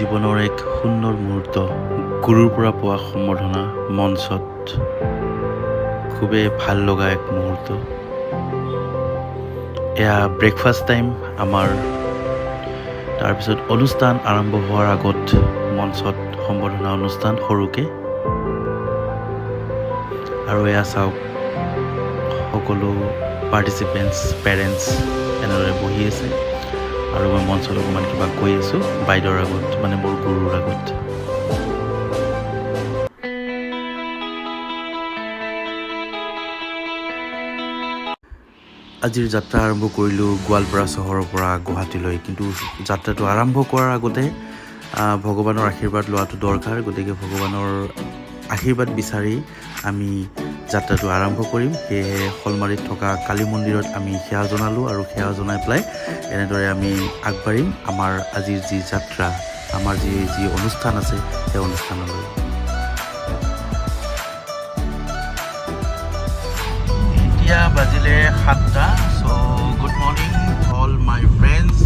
জীৱনৰ এক সুন্দৰ মুহূৰ্ত গুৰুৰ পৰা পোৱা সম্বৰ্ধনা মঞ্চত খুবেই ভাল লগা এক মুহূৰ্ত এয়া ব্ৰেকফাষ্ট টাইম আমাৰ তাৰপিছত অনুষ্ঠান আৰম্ভ হোৱাৰ আগত মঞ্চত সম্বৰ্ধনা অনুষ্ঠান সৰুকে আৰু এয়া চাওক সকলো পাৰ্টিচিপেণ্টছ পেৰেণ্টছ এনেদৰে বহি আছে আৰু মই মঞ্চত অকণমান কিবা কৈ আছোঁ বাইদেউৰ আগত মানে মোৰ গুৰুৰ আগত আজিৰ যাত্ৰা আৰম্ভ কৰিলোঁ গোৱালপাৰা চহৰৰ পৰা গুৱাহাটীলৈ কিন্তু যাত্ৰাটো আৰম্ভ কৰাৰ আগতে ভগৱানৰ আশীৰ্বাদ লোৱাটো দৰকাৰ গতিকে ভগৱানৰ আশীৰ্বাদ বিচাৰি আমি যাত্ৰাটো আৰম্ভ কৰিম সেয়েহে শলমাৰীত থকা কালী মন্দিৰত আমি সেৱা জনালোঁ আৰু সেৱা জনাই পেলাই এনেদৰে আমি আগবাঢ়িম আমাৰ আজিৰ যি যাত্ৰা আমাৰ যি অনুষ্ঠান আছে সেই অনুষ্ঠানলৈ এতিয়া বাজিলে 7টা চ' good morning all my friends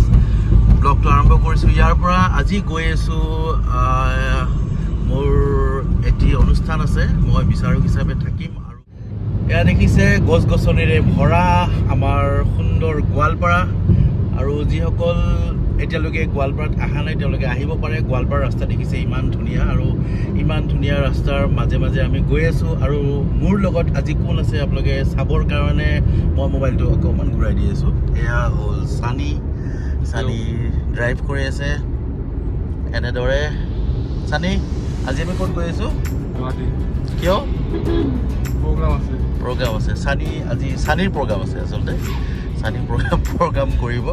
ব্লগটো আৰম্ভ কৰিছোঁ ইয়াৰ পৰা আজি গৈ আছোঁ মোৰ এটি অনুষ্ঠান আছে মই বিচাৰক হিচাপে থাকিম আৰু এয়া দেখিছে গছ গছনিৰে ভৰা আমাৰ সুন্দৰ গোৱালপাৰা আৰু যিসকল এতিয়ালৈকে গোৱালপাৰাত অহা নাই তেওঁলোকে আহিব পাৰে গোৱালপাৰা ৰাস্তা দেখিছে ইমান ধুনীয়া আৰু ইমান ধুনীয়া ৰাস্তাৰ মাজে মাজে আমি গৈ আছোঁ আৰু মোৰ লগত আজি কোন আছে আপোনালোকে চাবৰ কাৰণে মই মোবাইলটো অকণমান ঘূৰাই দি আছোঁ এয়া হ'ল চানি ড্ৰাইভ কৰি আছে এনেদৰে চানি আজি আমি ক'ত গৈ আছোঁ কিয় প্ৰগ্ৰাম আছে চানিৰ প্ৰগ্ৰাম আছে আচলতে চানি প্ৰগ্ৰাম কৰিব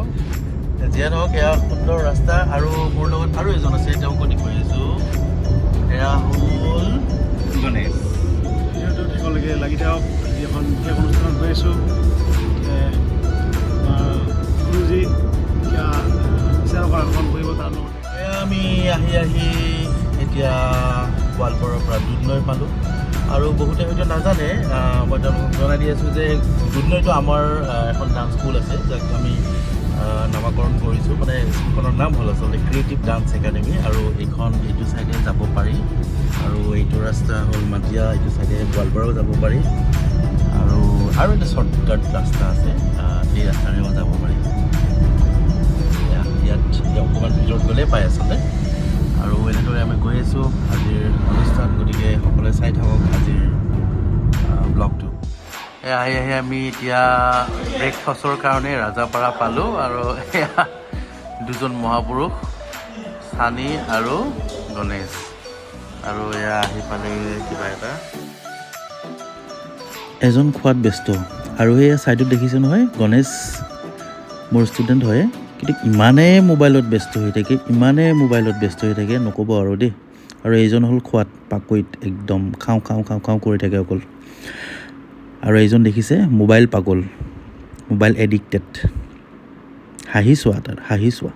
যিয়ে নহওক এয়া সুন্দৰ ৰাস্তা আৰু মোৰ লগত আৰু এজন আছে তেওঁক গতি কৰি আছোঁ এয়া হ'ল গণেশ থাকিবলৈকে লাগি থাকক আজি এখন বিশেষ অনুষ্ঠানত গৈ আছোঁ গুৰুজী বিচাৰক আগমন কৰিব তাৰ লগতে আমি আহি এতিয়া গোৱালপাৰাৰ পৰা দুধনৈ পালোঁ আৰু বহুতে হয়তো নাজানে মই তেওঁলোকক জনাই দি আছোঁ যে দুধনৈটো আমাৰ এখন ডান্স স্কুল আছে যাক আমি নামাকৰণ কৰিছোঁ মানে স্কুলখনৰ নাম হ'ল আচলতে ক্ৰিয়েটিভ ডান্স একাডেমি আৰু এইটো চাইডে যাব পাৰি আৰু এইটো ৰাস্তা হ'ল মাটিয়া এইটো চাইডে গোৱালপাৰাও যাব পাৰি আৰু এটা শ্বৰ্টকাট ৰাস্তা আছে এই ৰাস্তাৰেও যাব পাৰি ইয়াত অকণমান ভিতৰত গ'লেই পাই আচলতে আৰু এনেদৰে আমি গৈ আছোঁ আজিৰ অনুষ্ঠান গতিকে সকলোৱে চাই থাকক আজিৰ ব্লগটো আহি আমি এতিয়া ব্ৰেকফাষ্টৰ কাৰণে ৰাজাপাৰা পালোঁ আৰু এয়া দুজন মহাপুৰুষ চানি আৰু গণেশ আৰু এয়া আহি পালে কিবা এটা এজন খোৱাত ব্যস্ত আৰু এয়া ছাইডত দেখিছে নহয় গণেশ মোৰ ষ্টুডেণ্ট হয় কিন্তু ইমানেই মোবাইলত ব্যস্ত হৈ থাকে নক'ব আৰু দেই আৰু এইজন হ'ল খোৱাত পাকৈত একদম খাওঁ কৰি থাকে অকল আৰু এইজন দেখিছে মোবাইল পাগল মোবাইল এডিক্টেড হাঁহি চোৱা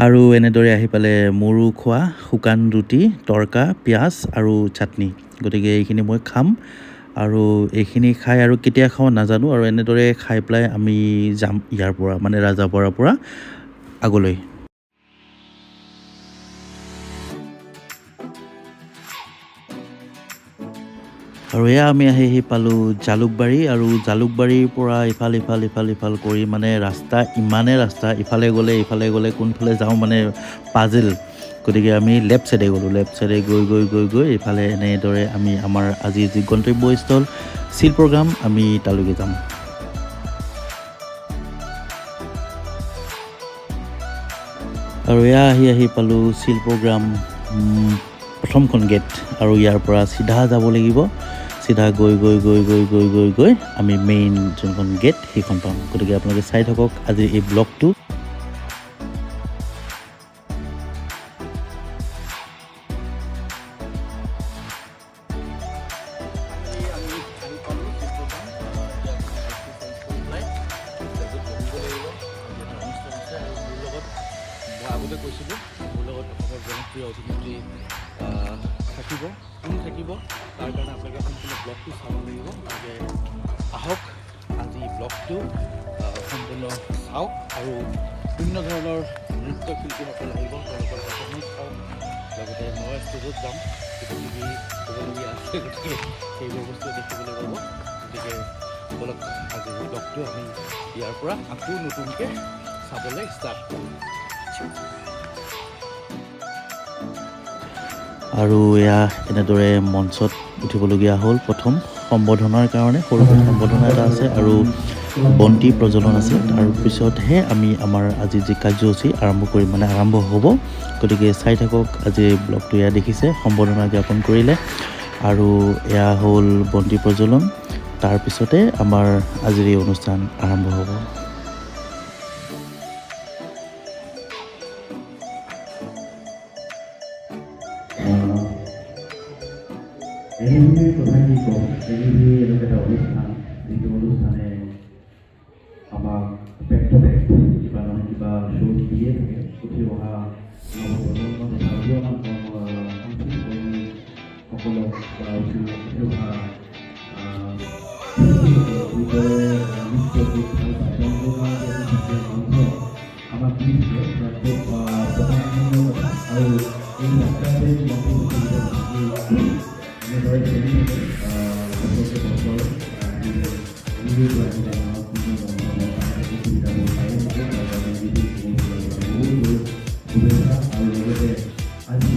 আৰু এনেদৰে আহি পালে মোৰো খোৱা শুকান ৰুটি তৰকা পিঁয়াজ আৰু চাটনি গতিকে এইখিনি মই খাম আৰু এইখিনি খাই আৰু কেতিয়া খাওঁ নাজানো আৰু এনেদৰে খাই পেলাই আমি যাম ইয়াৰ পৰা মানে ৰাজাপাৰাৰ পৰা আগলৈ আৰু এয়া আমি আহি পালোঁ জালুকবাৰী আৰু জালুকবাৰীৰ পৰা ইফাল কৰি মানে ইমানে ৰাস্তা ইফালে গ'লে কোনফালে যাওঁ মানে পাজিল গতিকে আমি লেফ্ট চাইডে গৈ ইফালে এনেদৰে আমি আমাৰ আজি যি গন্তব্যস্থল চিল প্ৰগ্ৰাম আমি তালৈকে যাম আৰু এয়া আহি পালোঁ চিল প্ৰগ্ৰাম প্ৰথমখন গেট আৰু ইয়াৰ পৰা চিধা যাব লাগিব চিধা গৈ আমি মেইন যোনখন গেট সেইখন পাম গতিকে আপোনালোকে চাই থাকক আজিৰ এই ব্লগটো আগতে কৈছিলোঁ মোৰ লগত অসমৰ জনপ্ৰিয় অভিনেত্ৰী থাকিব তাৰ কাৰণে আপোনালোকে সম্পূৰ্ণ ব্লগটো চাব লাগিব গতিকে আহক আজি ব্লগটো সম্পূৰ্ণ চাওক আৰু বিভিন্ন ধৰণৰ নৃত্যশিল্পীসকল আহিব, তেওঁলোকৰ পাৰফৰ্মেঞ্চ চাওঁ, লগতে মই ষ্টেজত যাম, কিবাকিবি ক'বলগীয়া আছে, গতিকে সেইবোৰ বস্তু দেখিবলৈ পাব। গতিকে বলক আজিৰ ব্লগটো আমি ইয়াৰ পৰা আকৌ নতুনকৈ চাবলৈ ষ্টাৰ্ট কৰোঁ। আৰু এয়া এনেদৰে মঞ্চত উঠিবলগীয়া হ'ল। প্ৰথম সম্বৰ্ধনাৰ কাৰণে সৰুকৈ সম্বৰ্ধনা এটা আছে আৰু বন্তি প্ৰজ্বলন আছে। তাৰপিছতহে আমি আমাৰ আজি যি কাৰ্যসূচী আৰম্ভ হ'ব। গতিকে চাই থাকক আজিৰ ব্লগটো। এয়া দেখিছে সম্বৰ্ধনা জ্ঞাপন কৰিলে আৰু এয়া হ'ল বন্তি প্ৰজ্বলন। তাৰপিছতে আমাৰ আজিৰ এই অনুষ্ঠান আৰম্ভ হ'ব। কথা কি ক'ম, এনেকুৱা এটা অনুষ্ঠান, যিটো অনুষ্ঠানে আমাক বেক টু বেক কিবা নহয় কিবা শ্ব' দিয়ে থাকে। উঠি অহা নৱপ্ৰজন্ম তথা উদীয়মান সাংস্কৃতিকসকলক বা উঠি অহা যিদৰে নৃত্য গীত ভাল পায় তেওঁলোকৰ কাৰণে মঞ্চ আমাক দি থাকে, খুব প্ৰধানমূল্য কথা। আৰু এই যাত্ৰাতে এনেদৰে চলি থাকে বছৰকে বছৰ শুভেচ্ছা আৰু লগতে আজি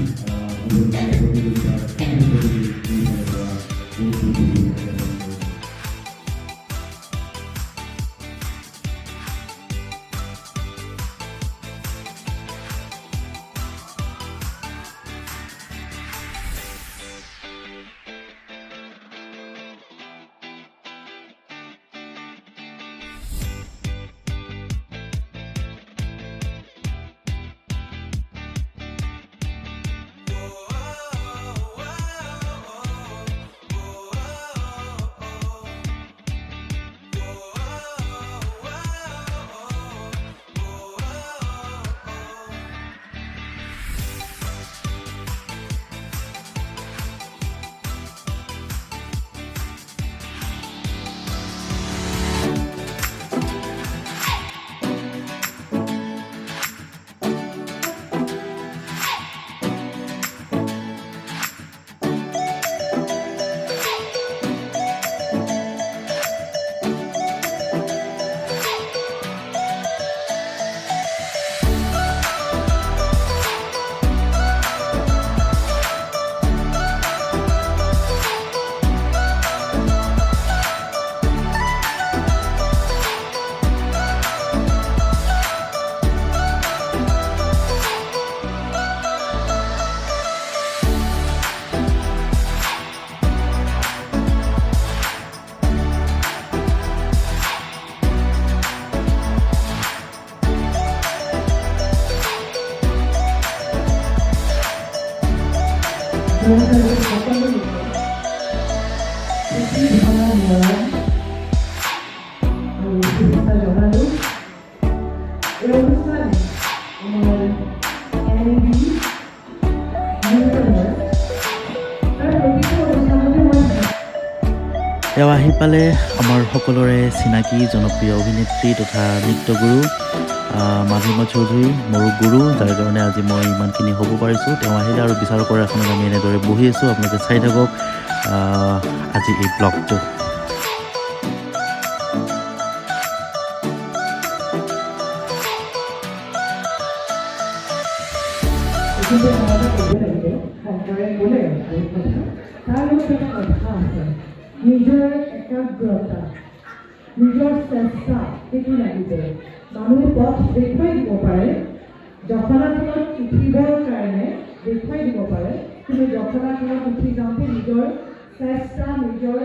এওঁ আহি পালে আমাৰ সকলোৰে চিনাকি জনপ্ৰিয় অভিনেত্ৰী তথা নৃত্যগুৰু মাধুৰ্য চৌধুৰী, মোৰ গুৰু, যাৰ কাৰণে আজি মই ইমানখিনি হ'ব পাৰিছোঁ। তেওঁ আহিলে আৰু বিচাৰকৰ এখনত আমি এনেদৰে বহি আছোঁ। আপোনালোকে চাই থাকক আজি এই ব্লগটো। নিজৰ একাগ্ৰতা, নিজৰ চেষ্টা সেইটো লাগিব। মানুহে পথ দেখুৱাই দিব পাৰে, জখলাখনত উঠিবৰ কাৰণে দেখুৱাই দিব পাৰে, কিন্তু জখলাখনত উঠি যাওঁতে নিজৰ চেষ্টা, নিজৰ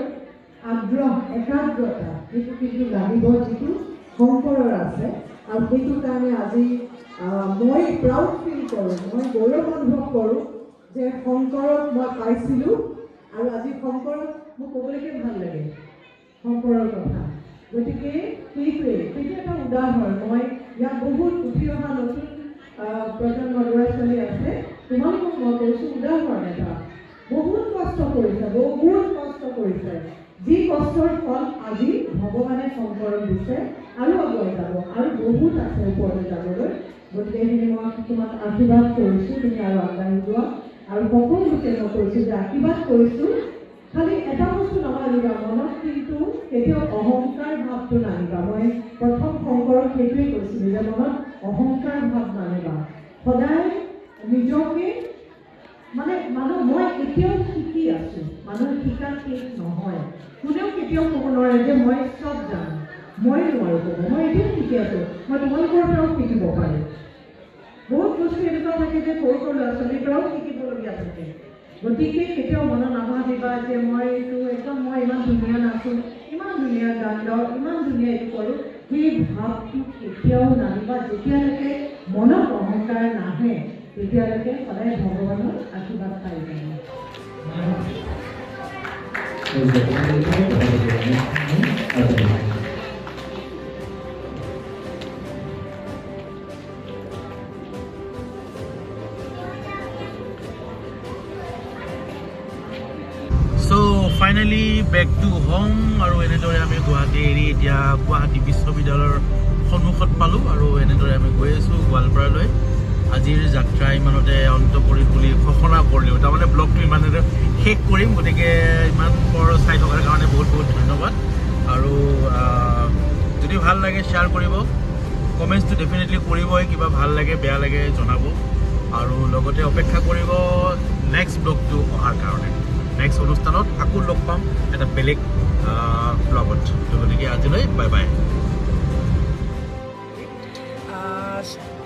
আগ্ৰহ, একাগ্ৰতা সেইটো কিন্তু লাগিব, যিটো শংকৰৰ আছে। আৰু সেইটো কাৰণে আজি মই প্ৰাউড ফিল কৰোঁ, মই গৌৰৱ অনুভৱ কৰোঁ যে শংকৰক মই পাইছিলোঁ। আৰু আজি শংকৰক মোক ক'বলৈকে ভাল লাগে শংকৰৰ কথা। গতিকে সেইটো এটা উদাহৰণ। মই ইয়াত বহুত উঠি অহা নতুন প্ৰজন্মৰ ল'ৰা ছোৱালী আছে, তোমালোকক মই কৈছোঁ উদাহৰণ এটা। বহুত কষ্ট কৰিছে, যি কষ্টৰ ফল আজি ভগৱানে শংকৰক দিছে। আৰু আগুৱাই যাব আৰু বহুত আছে ওপৰলৈ যাবলৈ গতিকে সেইখিনি মই তোমাক আশীৰ্বাদ কৰিছোঁ তুমি আৰু আগবাঢ়ি যোৱা আৰু সকলোকে মই কৈছোঁ যে আশীৰ্বাদ কৰিছোঁ খালি এটা বস্তু নামানিবা মনত কিন্তু কেতিয়াও অহংকাৰ ভাৱটো নানিবা মই প্ৰথম শংকৰক সেইটোৱে কৈছিলোঁ যে মনত অহংকাৰ ভাৱ নানিবা সদায় নিজকে মানে মানুহ মই এতিয়াও শিকি আছোঁ মানুহ শিকা শেষ নহয় কোনেও কেতিয়াও ক'ব নোৱাৰে যে মই চব জানো মই নোৱাৰোঁ ক'ব মই এতিয়াও শিকি আছোঁ মই তোমালোকৰ পৰাও শিকিব পাৰিম বহুত বস্তু এনেকুৱা থাকে যে সৰু সৰু ল'ৰা ছোৱালীৰ পৰাও শিকিবলগীয়া থাকে গতিকে কেতিয়াও মনত নাভাবিবা যে মই এইটো একদম মই ইমান ধুনীয়া নাচোঁ ইমান ধুনীয়া গান গাওঁ ইমান ধুনীয়া এইটো কৰোঁ সেই ভাৱটো কেতিয়াও নানিবা যেতিয়ালৈকে মনত অহংকাৰ নাহে তেতিয়ালৈকে সদায় ভগৱানৰ আশীৰ্বাদ পাই যাব So finally back to home আৰু এনেদৰে আমি গুৱাহাটী এৰি এতিয়া গুৱাহাটী বিশ্ববিদ্যালয়ৰ সন্মুখত পালোঁ আৰু এনেদৰে আমি গৈ আছোঁ গোৱালপাৰালৈ আজিৰ যাত্ৰা ইমানতে অন্ত পৰিল বুলি ঘোষণা কৰিলোঁ তাৰমানে ব্লগটো ইমানতে শেষ কৰিম গতিকে ইমান পৰ চাই থকাৰ কাৰণে বহুত বহুত ধন্যবাদ আৰু যদি ভাল লাগে শ্বেয়াৰ কৰিব কমেণ্টছটো ডেফিনেটলি কৰিবই কিবা ভাল লাগে বেয়া লাগে জনাব আৰু লগতে অপেক্ষা কৰিব নেক্সট ব্লগটো অহাৰ কাৰণে নেক্সট অনুষ্ঠানত আকৌ লগ পাম এটা বেলেগ ব্লগত গতিকে আজিলৈ বাই বাই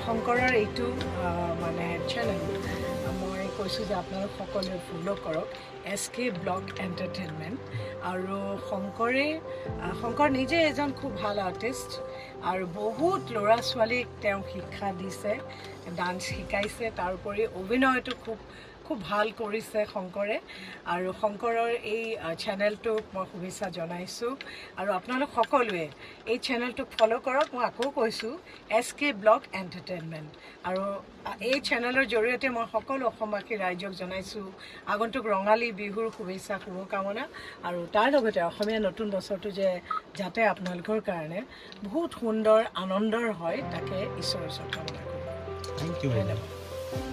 শংকৰৰ এইটো মানে চেনেল মই কৈছোঁ যে আপোনালোক সকলোৱে ফ'ল' কৰক SK ব্লগ এণ্টাৰটেইনমেণ্ট আৰু শংকৰ নিজে এজন খুব ভাল আৰ্টিষ্ট আৰু বহুত ল'ৰা ছোৱালীক তেওঁ শিক্ষা দিছে ডান্স শিকাইছে তাৰোপৰি অভিনয়টো খুব ভাল কৰিছে শংকৰে আৰু শংকৰৰ এই চেনেলটোক মই শুভেচ্ছা জনাইছোঁ আৰু আপোনালোক সকলোৱে এই চেনেলটোক ফ'ল' কৰক মই আকৌ কৈছোঁ SK ব্লগ এণ্টাৰটেইনমেণ্ট আৰু এই চেনেলৰ জৰিয়তে মই সকলো অসমবাসী ৰাইজক জনাইছোঁ আগন্তুক ৰঙালী বিহুৰ শুভেচ্ছা শুভকামনা আৰু তাৰ লগতে অসমীয়া নতুন বছৰটো যে যাতে আপোনালোকৰ কাৰণে বহুত সুন্দৰ আনন্দৰ হয় তাকে ঈশ্বৰৰ ওচৰত কামনা কৰোঁ থেংক ইউ ধন্যবাদ